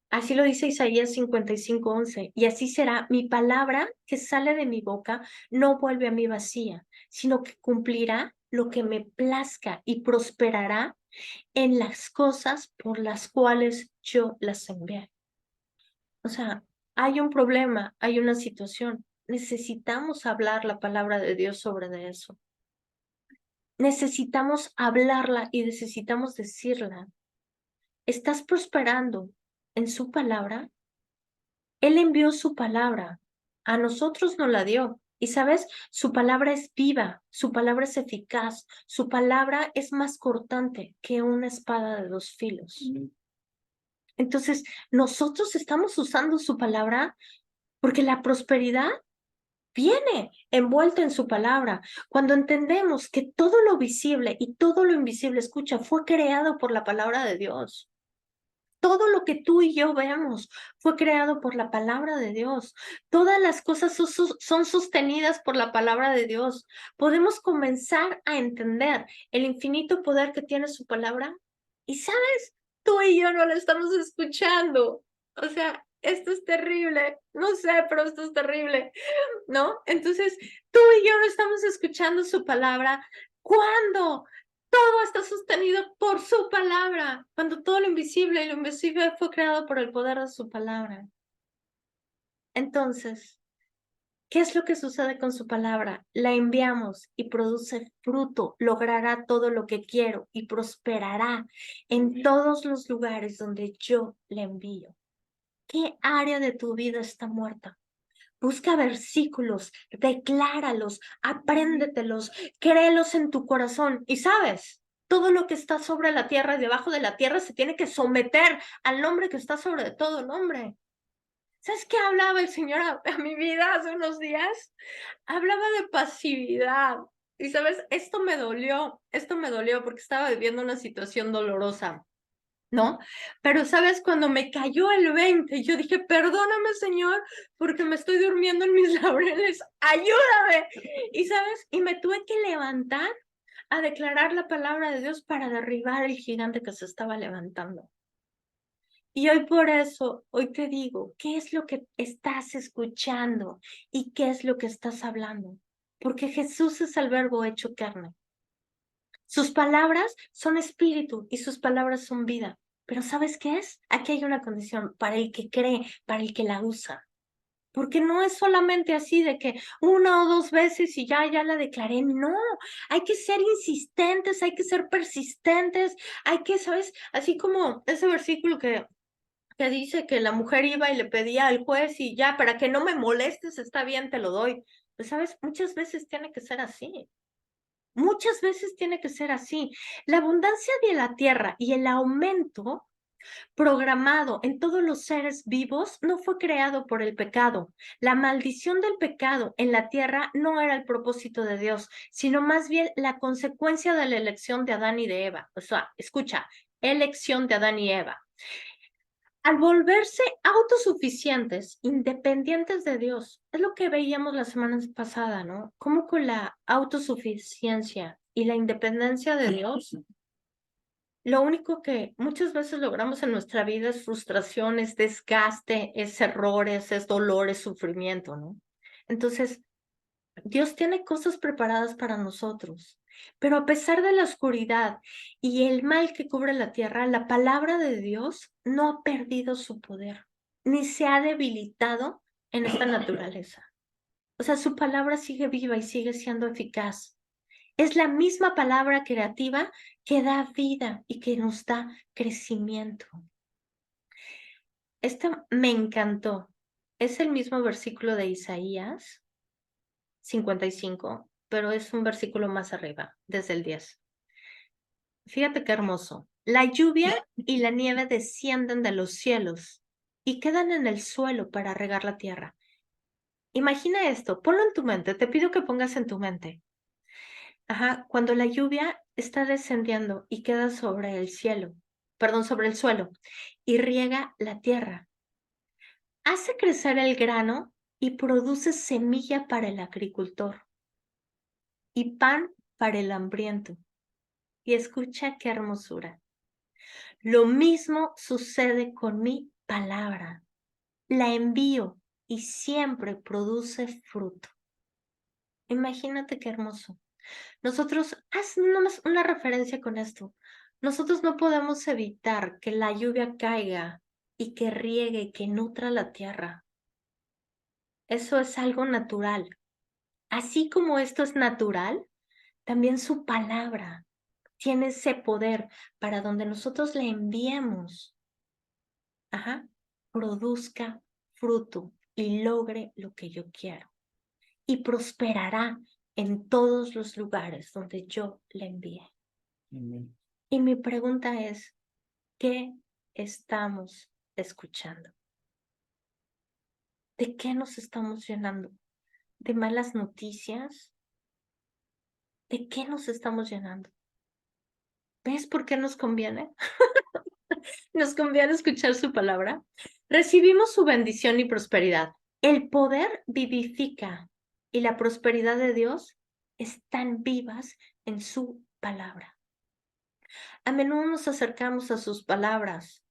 Así lo dice Isaías 55:11. Y así será, mi palabra que sale de mi boca no vuelve a mí vacía, sino que cumplirá lo que me plazca y prosperará en las cosas por las cuales yo las envié. O sea, hay un problema, hay una situación. Necesitamos hablar la palabra de Dios sobre de eso. Necesitamos hablarla y necesitamos decirla. ¿Estás prosperando en su palabra? Él envió su palabra. A nosotros nos la dio. Y sabes, su palabra es viva, su palabra es eficaz, su palabra es más cortante que una espada de dos filos. Entonces, nosotros estamos usando su palabra porque la prosperidad viene envuelta en su palabra. Cuando entendemos que todo lo visible y todo lo invisible, escucha, fue creado por la palabra de Dios. Todo lo que tú y yo vemos fue creado por la palabra de Dios. Todas las cosas son sostenidas por la palabra de Dios. Podemos comenzar a entender el infinito poder que tiene su palabra. Y sabes, tú y yo no la estamos escuchando. O sea, esto es terrible. No sé, pero esto es terrible, ¿no? Entonces, tú y yo no estamos escuchando su palabra. ¿Cuándo? Todo está sostenido por su palabra, cuando todo lo invisible y lo invisible fue creado por el poder de su palabra. Entonces, ¿qué es lo que sucede con su palabra? La enviamos y produce fruto, logrará todo lo que quiero y prosperará en todos los lugares donde yo le envío. ¿Qué área de tu vida está muerta? Busca versículos, decláralos, apréndetelos, créelos en tu corazón. Y sabes, todo lo que está sobre la tierra y debajo de la tierra se tiene que someter al nombre que está sobre todo nombre. ¿Sabes qué hablaba el Señor a mi vida hace unos días? Hablaba de pasividad. Y sabes, esto me dolió porque estaba viviendo una situación dolorosa. ¿No? Pero, ¿sabes? Cuando me cayó el 20, yo dije: "Perdóname, Señor, porque me estoy durmiendo en mis laureles, ayúdame". Y, ¿sabes? Y me tuve que levantar a declarar la palabra de Dios para derribar el gigante que se estaba levantando. Y hoy por eso, hoy te digo, ¿qué es lo que estás escuchando y qué es lo que estás hablando? Porque Jesús es el Verbo hecho carne. Sus palabras son espíritu y sus palabras son vida. Pero ¿sabes qué es? Aquí hay una condición para el que cree, para el que la usa. Porque no es solamente así de que una o dos veces y ya la declaré. No, hay que ser insistentes, hay que ser persistentes, hay que, ¿sabes? Así como ese versículo que dice que la mujer iba y le pedía al juez y ya, para que no me molestes, está bien, te lo doy. Pues, ¿sabes? Muchas veces tiene que ser así. Muchas veces tiene que ser así. La abundancia de la tierra y el aumento programado en todos los seres vivos no fue creado por el pecado. La maldición del pecado en la tierra no era el propósito de Dios, sino más bien la consecuencia de la elección de Adán y de Eva. O sea, escucha, elección de Adán y Eva. Al volverse autosuficientes, independientes de Dios, es lo que veíamos la semana pasada, ¿no? Cómo con la autosuficiencia y la independencia de Dios, lo único que muchas veces logramos en nuestra vida es frustración, es desgaste, es errores, es dolor, es sufrimiento, ¿no? Entonces, Dios tiene cosas preparadas para nosotros, pero a pesar de la oscuridad y el mal que cubre la tierra, la palabra de Dios no ha perdido su poder, ni se ha debilitado en esta naturaleza. O sea, su palabra sigue viva y sigue siendo eficaz. Es la misma palabra creativa que da vida y que nos da crecimiento. Esta me encantó. Es el mismo versículo de Isaías 55, pero es un versículo más arriba, desde el 10. Fíjate qué hermoso. La lluvia y la nieve descienden de los cielos y quedan en el suelo para regar la tierra. Imagina esto, ponlo en tu mente, te pido que pongas en tu mente. Ajá, cuando la lluvia está descendiendo y queda sobre el cielo, perdón, sobre el suelo y riega la tierra, hace crecer el grano y produce semilla para el agricultor y pan para el hambriento. Y escucha qué hermosura. Lo mismo sucede con mi palabra. La envío y siempre produce fruto. Imagínate qué hermoso. Nosotros, haz nomás una referencia con esto. Nosotros no podemos evitar que la lluvia caiga y que riegue y que nutra la tierra. Eso es algo natural. Así como esto es natural, también su palabra tiene ese poder para donde nosotros le enviemos, produzca fruto y logre lo que yo quiero. Y prosperará en todos los lugares donde yo le envíe. Amén. Y mi pregunta es, ¿qué estamos escuchando? ¿De qué nos estamos llenando? ¿De malas noticias? ¿De qué nos estamos llenando? ¿Ves por qué nos conviene? Nos conviene escuchar su palabra. Recibimos su bendición y prosperidad. El poder vivifica y la prosperidad de Dios están vivas en su palabra. A menudo nos acercamos a sus palabras,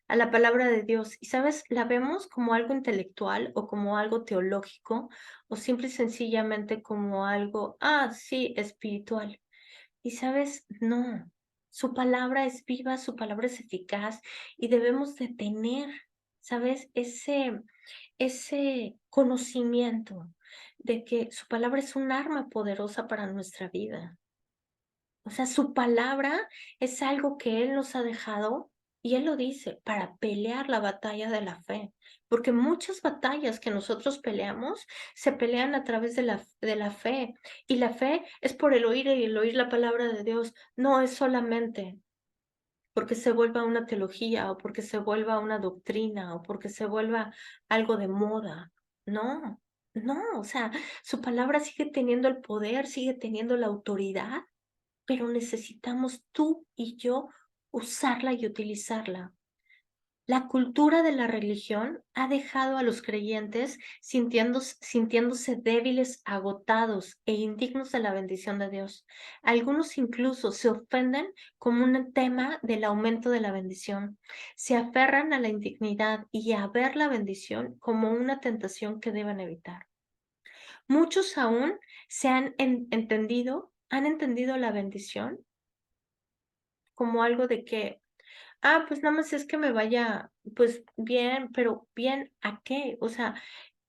a la palabra de Dios, y sabes, la vemos como algo intelectual o como algo teológico o simple y sencillamente como algo, sí, espiritual. Y sabes, no, su palabra es viva, su palabra es eficaz y debemos de tener, ¿sabes? Ese conocimiento de que su palabra es un arma poderosa para nuestra vida. O sea, su palabra es algo que Él nos ha dejado y Él lo dice para pelear la batalla de la fe. Porque muchas batallas que nosotros peleamos se pelean a través de la fe. Y la fe es por el oír y el oír la palabra de Dios. No es solamente porque se vuelva una teología o porque se vuelva una doctrina o porque se vuelva algo de moda. No, no, o sea, su palabra sigue teniendo el poder, sigue teniendo la autoridad, pero necesitamos tú y yo usarla y utilizarla. La cultura de la religión ha dejado a los creyentes sintiéndose débiles, agotados e indignos de la bendición de Dios. Algunos incluso se ofenden como un tema del aumento de la bendición. Se aferran a la indignidad y a ver la bendición como una tentación que deben evitar. Muchos aún han entendido la bendición como algo de que, pues nada más es que me vaya, pues bien, pero ¿bien a qué? O sea,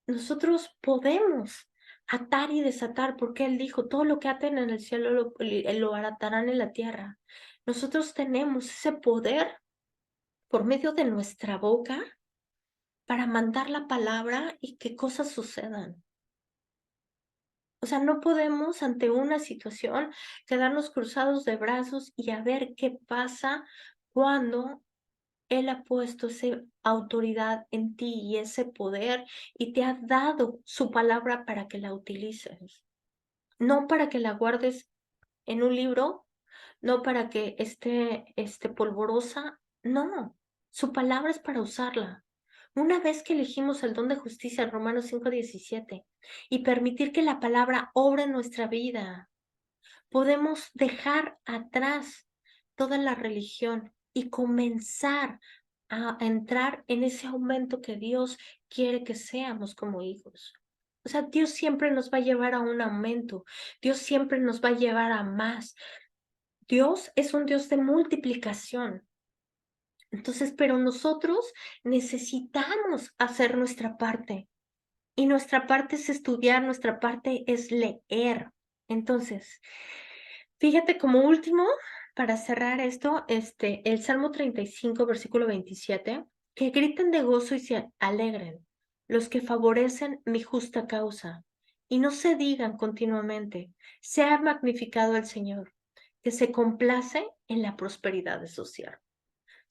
nosotros podemos atar y desatar, porque Él dijo, todo lo que aten en el cielo lo atarán en la tierra. Nosotros tenemos ese poder por medio de nuestra boca para mandar la palabra y que cosas sucedan. O sea, no podemos ante una situación quedarnos cruzados de brazos y a ver qué pasa cuando Él ha puesto esa autoridad en ti y ese poder y te ha dado su palabra para que la utilices, no para que la guardes en un libro, no para que esté polvorosa, no, su palabra es para usarla. Una vez que elegimos el don de justicia, Romanos 5:17, y permitir que la palabra obre en nuestra vida, podemos dejar atrás toda la religión y comenzar a entrar en ese aumento que Dios quiere que seamos como hijos. O sea, Dios siempre nos va a llevar a un aumento. Dios siempre nos va a llevar a más. Dios es un Dios de multiplicación. Entonces, pero nosotros necesitamos hacer nuestra parte. Y nuestra parte es estudiar, nuestra parte es leer. Entonces, fíjate como último, para cerrar esto, el Salmo 35, versículo 27, que griten de gozo y se alegren los que favorecen mi justa causa, y no se digan continuamente, sea magnificado el Señor, que se complace en la prosperidad de su siervo.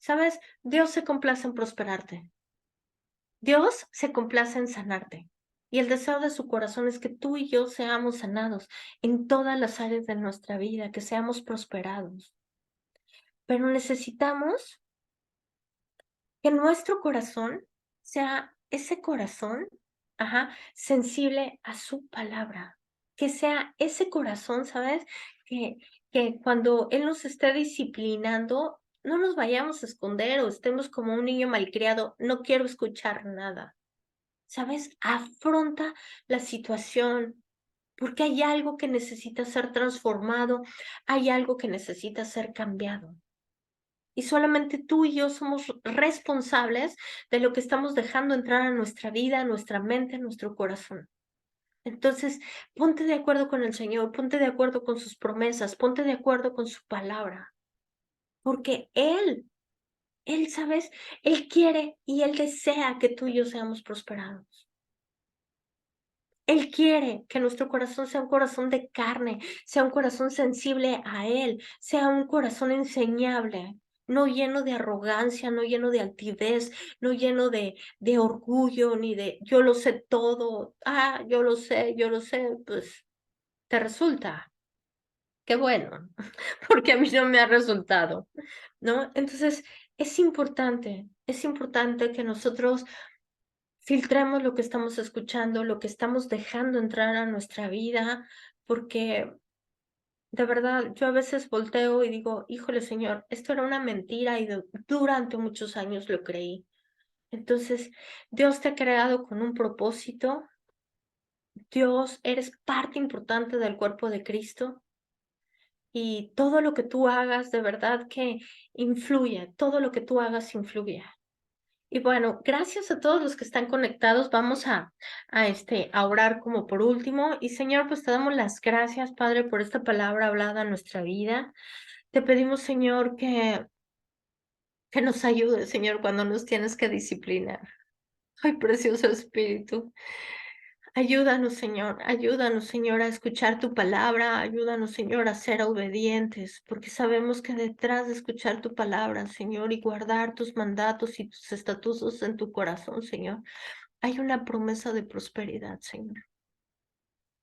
¿Sabes? Dios se complace en prosperarte. Dios se complace en sanarte. Y el deseo de su corazón es que tú y yo seamos sanados en todas las áreas de nuestra vida, que seamos prosperados. Pero necesitamos que nuestro corazón sea ese corazón, sensible a su palabra. Que sea ese corazón, ¿sabes? Que, que cuando Él nos esté disciplinando, no nos vayamos a esconder o estemos como un niño malcriado. No quiero escuchar nada. ¿Sabes? Afronta la situación, porque hay algo que necesita ser transformado, hay algo que necesita ser cambiado. Y solamente tú y yo somos responsables de lo que estamos dejando entrar a nuestra vida, a nuestra mente, a nuestro corazón. Entonces, ponte de acuerdo con el Señor, ponte de acuerdo con sus promesas, ponte de acuerdo con su palabra, porque ¿sabes? Él quiere y Él desea que tú y yo seamos prosperados. Él quiere que nuestro corazón sea un corazón de carne, sea un corazón sensible a Él, sea un corazón enseñable, no lleno de arrogancia, no lleno de altivez, no lleno de orgullo, ni de yo lo sé todo, yo lo sé, pues te resulta. Qué bueno, porque a mí no me ha resultado, ¿no? Entonces, es importante que nosotros filtremos lo que estamos escuchando, lo que estamos dejando entrar a nuestra vida, porque de verdad yo a veces volteo y digo, híjole Señor, esto era una mentira y durante muchos años lo creí. Entonces, Dios te ha creado con un propósito, Dios, eres parte importante del cuerpo de Cristo y todo lo que tú hagas, de verdad que influye, todo lo que tú hagas influye. Y bueno, gracias a todos los que están conectados. Vamos a orar como por último. Y Señor, pues te damos las gracias, Padre, por esta palabra hablada en nuestra vida. Te pedimos, Señor, que nos ayudes, Señor, cuando nos tienes que disciplinar. Ay, precioso Espíritu. Ayúdanos, Señor, a escuchar tu palabra, ayúdanos, Señor, a ser obedientes, porque sabemos que detrás de escuchar tu palabra, Señor, y guardar tus mandatos y tus estatutos en tu corazón, Señor, hay una promesa de prosperidad, Señor.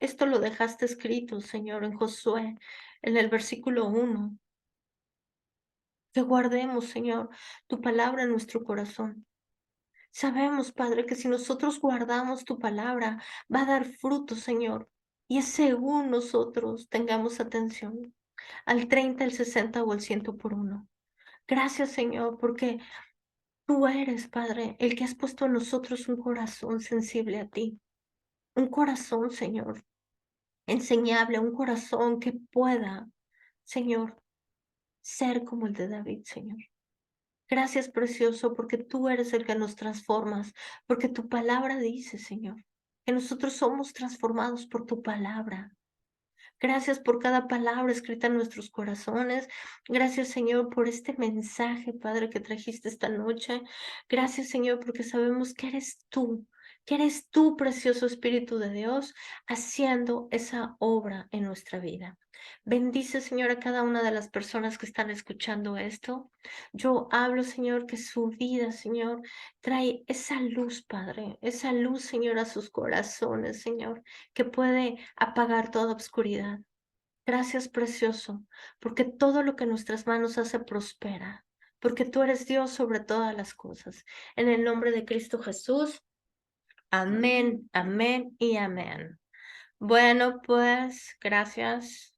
Esto lo dejaste escrito, Señor, en Josué, en el versículo 1. Que guardemos, Señor, tu palabra en nuestro corazón. Sabemos, Padre, que si nosotros guardamos tu palabra, va a dar fruto, Señor. Y es según nosotros tengamos atención al 30, al 60 o al 100 por 1. Gracias, Señor, porque tú eres, Padre, el que has puesto en nosotros un corazón sensible a ti. Un corazón, Señor, enseñable, un corazón que pueda, Señor, ser como el de David, Señor. Gracias, precioso, porque tú eres el que nos transformas, porque tu palabra dice, Señor, que nosotros somos transformados por tu palabra. Gracias por cada palabra escrita en nuestros corazones. Gracias, Señor, por este mensaje, Padre, que trajiste esta noche. Gracias, Señor, porque sabemos que eres tú, precioso Espíritu de Dios, haciendo esa obra en nuestra vida. Bendice, Señor, a cada una de las personas que están escuchando esto. Yo hablo, Señor, que su vida, Señor, trae esa luz, Padre, esa luz, Señor, a sus corazones, Señor, que puede apagar toda obscuridad. Gracias, precioso, porque todo lo que nuestras manos hace prospera, porque tú eres Dios sobre todas las cosas. En el nombre de Cristo Jesús, amén, amén y amén. Bueno, pues, gracias.